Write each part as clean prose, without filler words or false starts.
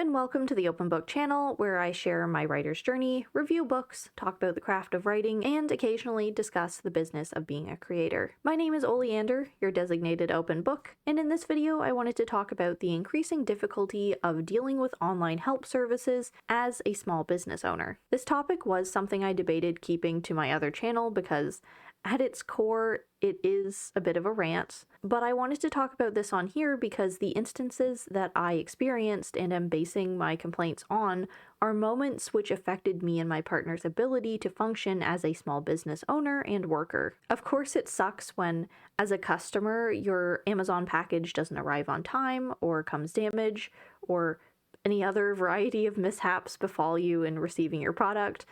and welcome to the Open Book channel, where I share my writer's journey, review books, talk about the craft of writing, and occasionally discuss the business of being a creator. My name is Oleander, your designated open book, and in this video I wanted to talk about the increasing difficulty of dealing with online help services as a small business owner. This topic was something I debated keeping to my other channel because at its core, it is a bit of a rant, but I wanted to talk about this on here because the instances that I experienced and am basing my complaints on are moments which affected me and my partner's ability to function as a small business owner and worker. Of course, it sucks when, as a customer, your Amazon package doesn't arrive on time or comes damaged or any other variety of mishaps befall you in receiving your product.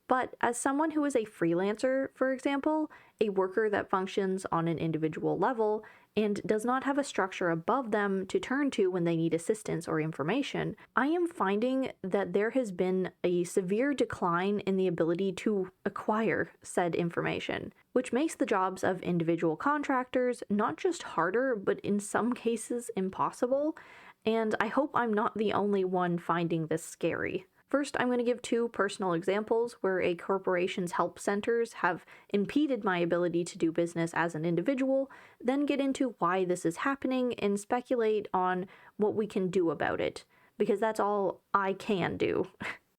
But as someone who is a freelancer, for example, a worker that functions on an individual level and does not have a structure above them to turn to when they need assistance or information, I am finding that there has been a severe decline in the ability to acquire said information, which makes the jobs of individual contractors not just harder, but in some cases impossible. And I hope I'm not the only one finding this scary. First, I'm going to give two personal examples where a corporation's help centers have impeded my ability to do business as an individual, then get into why this is happening and speculate on what we can do about it, because that's all I can do.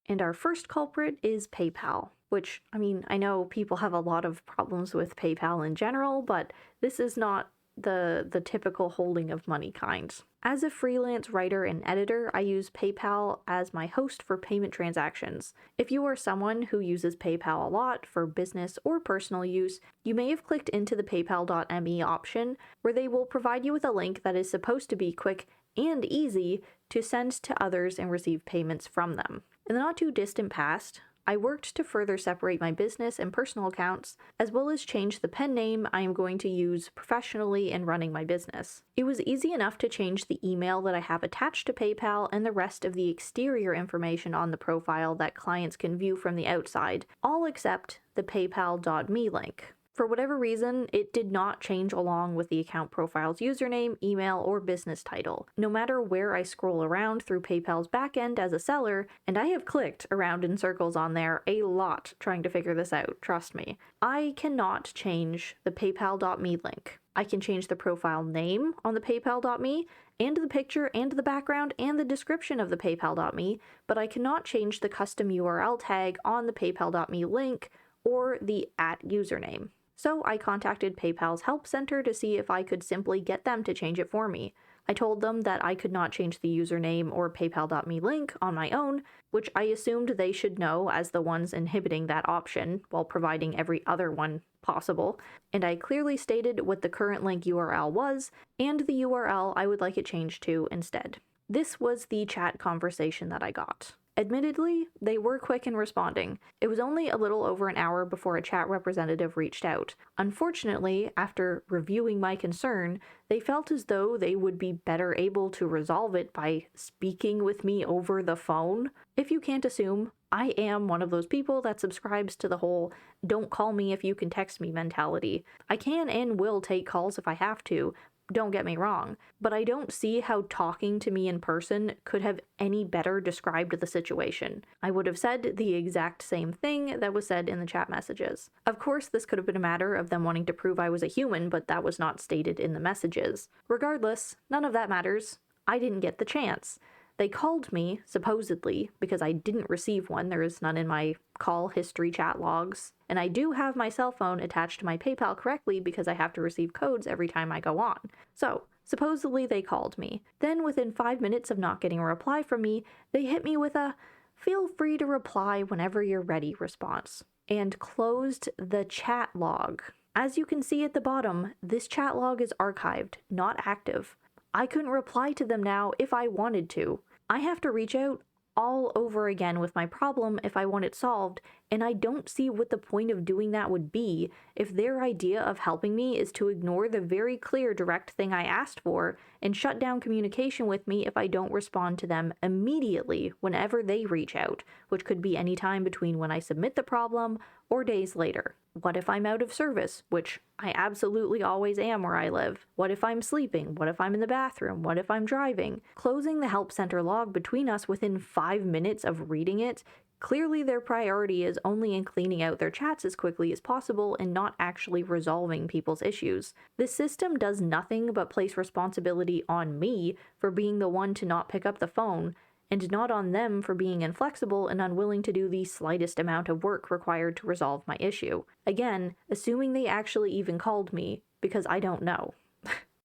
And our first culprit is PayPal, which, I know people have a lot of problems with PayPal in general, but this is not the typical holding of money kind. As a freelance writer and editor, I use PayPal as my host for payment transactions. If you are someone who uses PayPal a lot for business or personal use, you may have clicked into the paypal.me option, where they will provide you with a link that is supposed to be quick and easy to send to others and receive payments from them. In the not too distant past, I worked to further separate my business and personal accounts, as well as change the pen name I am going to use professionally in running my business. It was easy enough to change the email that I have attached to PayPal and the rest of the exterior information on the profile that clients can view from the outside, all except the paypal.me link. For whatever reason, it did not change along with the account profile's username, email, or business title. No matter where I scroll around through PayPal's backend as a seller, and I have clicked around in circles on there a lot trying to figure this out, trust me, I cannot change the paypal.me link. I can change the profile name on the paypal.me, and the picture and the background and the description of the paypal.me, but I cannot change the custom URL tag on the paypal.me link or the @username. So I contacted PayPal's help center to see if I could simply get them to change it for me. I told them that I could not change the username or paypal.me link on my own, which I assumed they should know as the ones inhibiting that option while providing every other one possible, and I clearly stated what the current link URL was and the URL I would like it changed to instead. This was the chat conversation that I got. Admittedly, they were quick in responding. It was only a little over an hour before a chat representative reached out. Unfortunately, after reviewing my concern, they felt as though they would be better able to resolve it by speaking with me over the phone. If you can't assume, I am one of those people that subscribes to the whole "don't call me if you can text me" mentality. I can and will take calls if I have to, don't get me wrong, but I don't see how talking to me in person could have any better described the situation. I would have said the exact same thing that was said in the chat messages. Of course, this could have been a matter of them wanting to prove I was a human, but that was not stated in the messages. Regardless, none of that matters. I didn't get the chance. They called me, supposedly, because I didn't receive one. There is none in my call history chat logs. And I do have my cell phone attached to my PayPal correctly because I have to receive codes every time I go on. So, supposedly they called me. Then within 5 minutes of not getting a reply from me, they hit me with a "feel free to reply whenever you're ready" response, and closed the chat log. As you can see at the bottom, this chat log is archived, not active. I couldn't reply to them now if I wanted to. I have to reach out all over again with my problem if I want it solved, and I don't see what the point of doing that would be if their idea of helping me is to ignore the very clear direct thing I asked for and shut down communication with me if I don't respond to them immediately whenever they reach out, which could be any time between when I submit the problem or days later. What if I'm out of service, which I absolutely always am where I live? What if I'm sleeping? What if I'm in the bathroom? What if I'm driving? Closing the help center log between us within 5 minutes of reading it. Clearly, their priority is only in cleaning out their chats as quickly as possible and not actually resolving people's issues. This system does nothing but place responsibility on me for being the one to not pick up the phone, and not on them for being inflexible and unwilling to do the slightest amount of work required to resolve my issue. Again, assuming they actually even called me, because I don't know.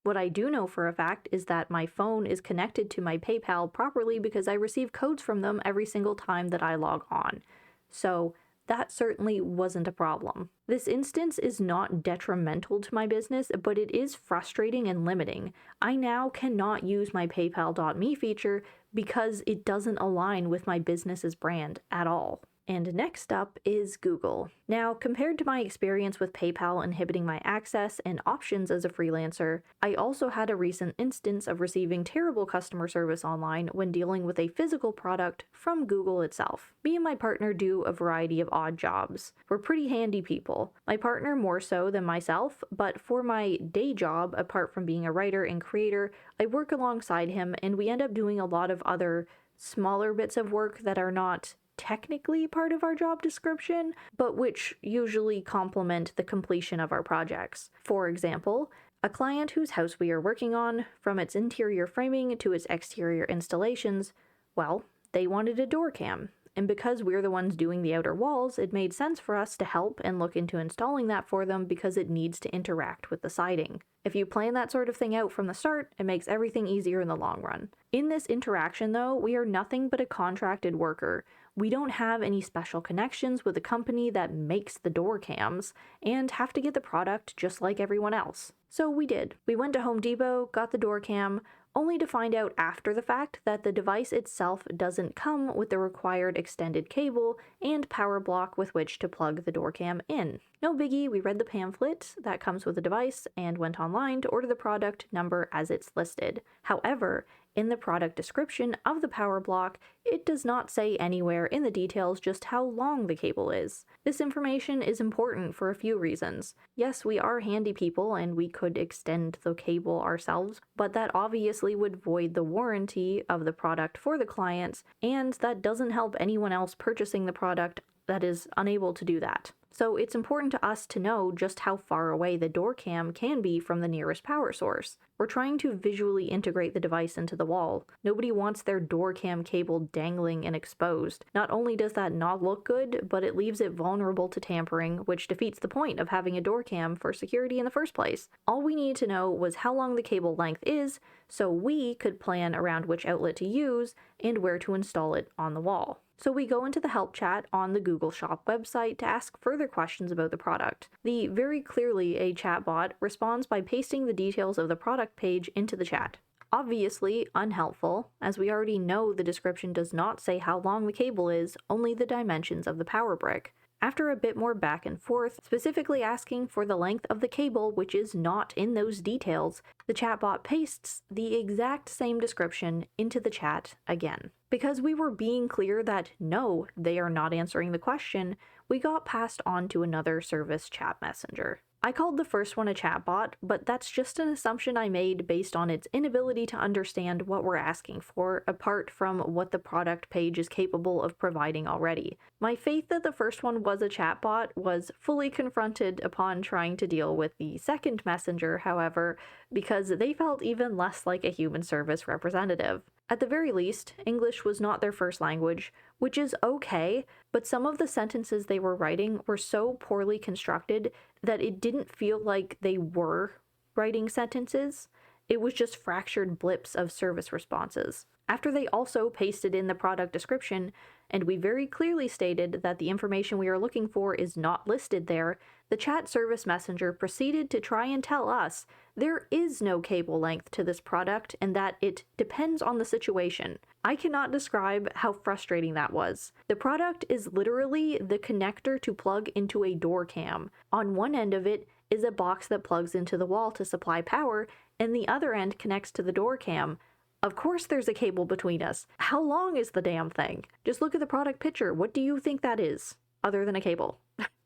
What I do know for a fact is that my phone is connected to my PayPal properly because I receive codes from them every single time that I log on. So that certainly wasn't a problem. This instance is not detrimental to my business, but it is frustrating and limiting. I now cannot use my PayPal.me feature because it doesn't align with my business's brand at all. And next up is Google. Now, compared to my experience with PayPal inhibiting my access and options as a freelancer, I also had a recent instance of receiving terrible customer service online when dealing with a physical product from Google itself. Me and my partner do a variety of odd jobs. We're pretty handy people. My partner more so than myself, but for my day job, apart from being a writer and creator, I work alongside him and we end up doing a lot of other smaller bits of work that are not technically part of our job description, but which usually complement the completion of our projects. For example, a client whose house we are working on, from its interior framing to its exterior installations, well, they wanted a door cam. And because we're the ones doing the outer walls, it made sense for us to help and look into installing that for them because it needs to interact with the siding. If you plan that sort of thing out from the start, it makes everything easier in the long run. In this interaction, though, we are nothing but a contracted worker. We don't have any special connections with the company that makes the door cams and have to get the product just like everyone else. So we did. We went to Home Depot, got the door cam, only to find out after the fact that the device itself doesn't come with the required extended cable and power block with which to plug the door cam in. No biggie, we read the pamphlet that comes with the device and went online to order the product number as it's listed. However, in the product description of the power block, it does not say anywhere in the details just how long the cable is. This information is important for a few reasons. Yes, we are handy people and we could extend the cable ourselves, but that obviously would void the warranty of the product for the clients, and that doesn't help anyone else purchasing the product that is unable to do that. So it's important to us to know just how far away the door cam can be from the nearest power source. We're trying to visually integrate the device into the wall. Nobody wants their door cam cable dangling and exposed. Not only does that not look good, but it leaves it vulnerable to tampering, which defeats the point of having a door cam for security in the first place. All we needed to know was how long the cable length is, so we could plan around which outlet to use and where to install it on the wall. So we go into the help chat on the Google Shop website to ask further questions about the product. The very clearly a chatbot responds by pasting the details of the product page into the chat. Obviously unhelpful, as we already know the description does not say how long the cable is, only the dimensions of the power brick. After a bit more back and forth, specifically asking for the length of the cable which is not in those details, the chatbot pastes the exact same description into the chat again. Because we were being clear that no, they are not answering the question, we got passed on to another service chat messenger. I called the first one a chatbot, but that's just an assumption I made based on its inability to understand what we're asking for, apart from what the product page is capable of providing already. My faith that the first one was a chatbot was fully confronted upon trying to deal with the second messenger, however, because they felt even less like a human service representative. At the very least, English was not their first language, which is okay, but some of the sentences they were writing were so poorly constructed that it didn't feel like they were writing sentences. It was just fractured blips of service responses. After they also pasted in the product description, and we very clearly stated that the information we are looking for is not listed there, the chat service messenger proceeded to try and tell us there is no cable length to this product and that it depends on the situation. I cannot describe how frustrating that was. The product is literally the connector to plug into a door cam. On one end of it is a box that plugs into the wall to supply power, and the other end connects to the door cam. Of course there's a cable between us. How long is the damn thing? Just look at the product picture. What do you think that is, other than a cable?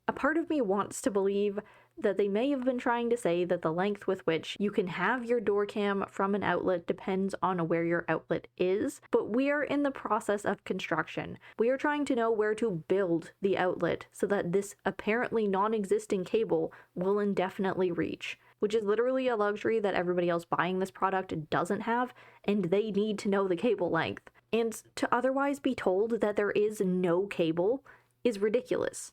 A part of me wants to believe that they may have been trying to say that the length with which you can have your door cam from an outlet depends on where your outlet is, but we are in the process of construction. We are trying to know where to build the outlet so that this apparently non-existing cable will indefinitely reach, which is literally a luxury that everybody else buying this product doesn't have, and they need to know the cable length. And to otherwise be told that there is no cable is ridiculous.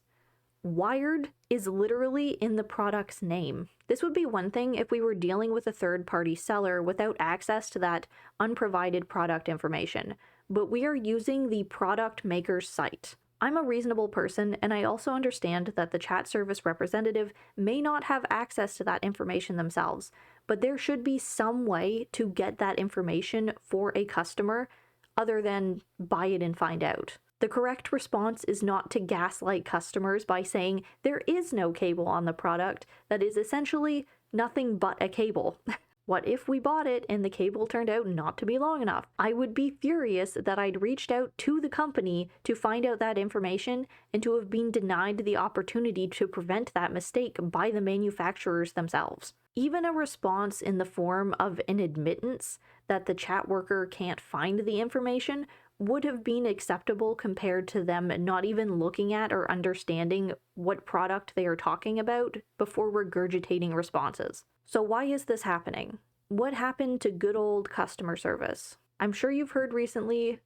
Wired is literally in the product's name. This would be one thing if we were dealing with a third-party seller without access to that unprovided product information, but we are using the product maker's site. I'm a reasonable person, and I also understand that the chat service representative may not have access to that information themselves, but there should be some way to get that information for a customer other than buy it and find out. The correct response is not to gaslight customers by saying there is no cable on the product that is essentially nothing but a cable. What if we bought it and the cable turned out not to be long enough? I would be furious that I'd reached out to the company to find out that information and to have been denied the opportunity to prevent that mistake by the manufacturers themselves. Even a response in the form of an admittance that the chat worker can't find the information would have been acceptable compared to them not even looking at or understanding what product they are talking about before regurgitating responses. So why is this happening? What happened to good old customer service? I'm sure you've heard recently,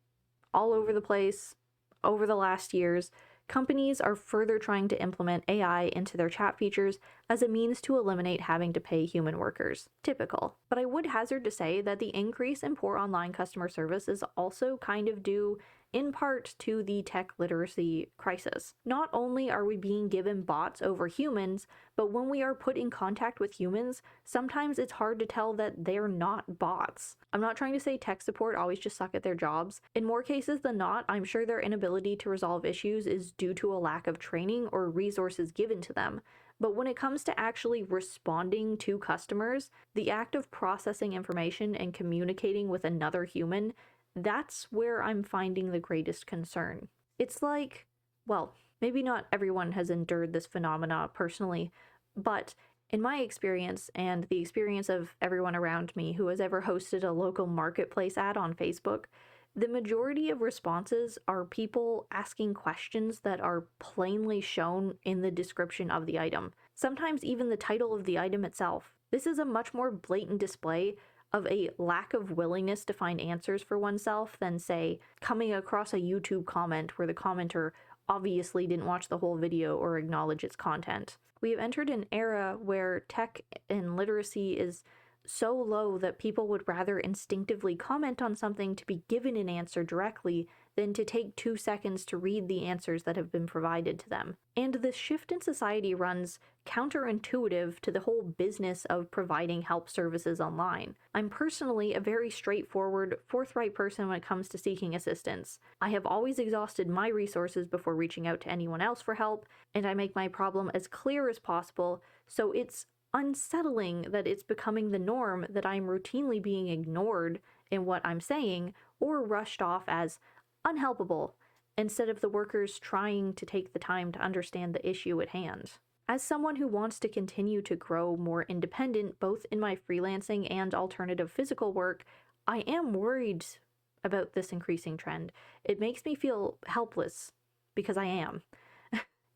all over the place, over the last years, companies are further trying to implement AI into their chat features as a means to eliminate having to pay human workers. Typical. But I would hazard to say that the increase in poor online customer service is also kind of due in part to the tech literacy crisis. Not only are we being given bots over humans, but when we are put in contact with humans, sometimes it's hard to tell that they're not bots. I'm not trying to say tech support always just suck at their jobs. In more cases than not, I'm sure their inability to resolve issues is due to a lack of training or resources given to them. But when it comes to actually responding to customers, the act of processing information and communicating with another human, that's where I'm finding the greatest concern. It's like, well, maybe not everyone has endured this phenomena personally, but in my experience and the experience of everyone around me who has ever hosted a local marketplace ad on Facebook, the majority of responses are people asking questions that are plainly shown in the description of the item, sometimes even the title of the item itself. This is a much more blatant display of a lack of willingness to find answers for oneself than, say, coming across a YouTube comment where the commenter obviously didn't watch the whole video or acknowledge its content. We have entered an era where tech and literacy is so low that people would rather instinctively comment on something to be given an answer directly than to take 2 seconds to read the answers that have been provided to them. And this shift in society runs counterintuitive to the whole business of providing help services online. I'm personally a very straightforward, forthright person when it comes to seeking assistance. I have always exhausted my resources before reaching out to anyone else for help, and I make my problem as clear as possible, so it's unsettling that it's becoming the norm that I'm routinely being ignored in what I'm saying or rushed off as unhelpable instead of the workers trying to take the time to understand the issue at hand. As someone who wants to continue to grow more independent both in my freelancing and alternative physical work, I am worried about this increasing trend. It makes me feel helpless because I am.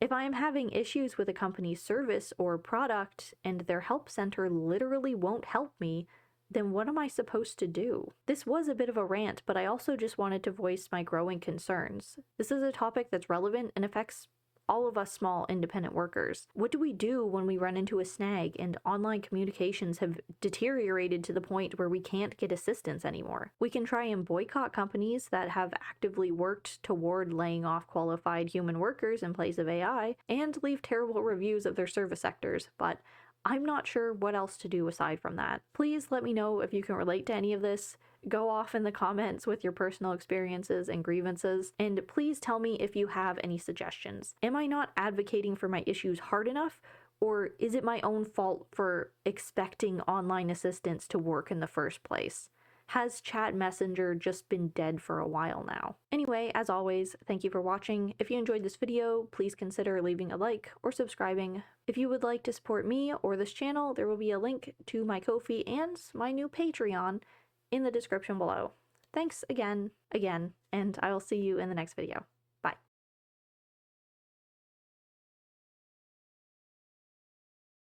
If I am having issues with a company's service or product and their help center literally won't help me, then what am I supposed to do? This was a bit of a rant, but I also just wanted to voice my growing concerns. This is a topic that's relevant and affects all of us small independent workers. What do we do when we run into a snag and online communications have deteriorated to the point where we can't get assistance anymore? We can try and boycott companies that have actively worked toward laying off qualified human workers in place of AI and leave terrible reviews of their service sectors, but I'm not sure what else to do aside from that. Please let me know if you can relate to any of this. Go off in the comments with your personal experiences and grievances, and please tell me if you have any suggestions. Am I not advocating for my issues hard enough, Or is it my own fault for expecting online assistance to work in the first place? Has Chat Messenger just been dead for a while now? Anyway, as always, thank you for watching. If you enjoyed this video, please consider leaving a like or subscribing. If you would like to support me or this channel, there will be a link to my Ko-fi and my new Patreon in the description below. Thanks again, and I will see you in the next video.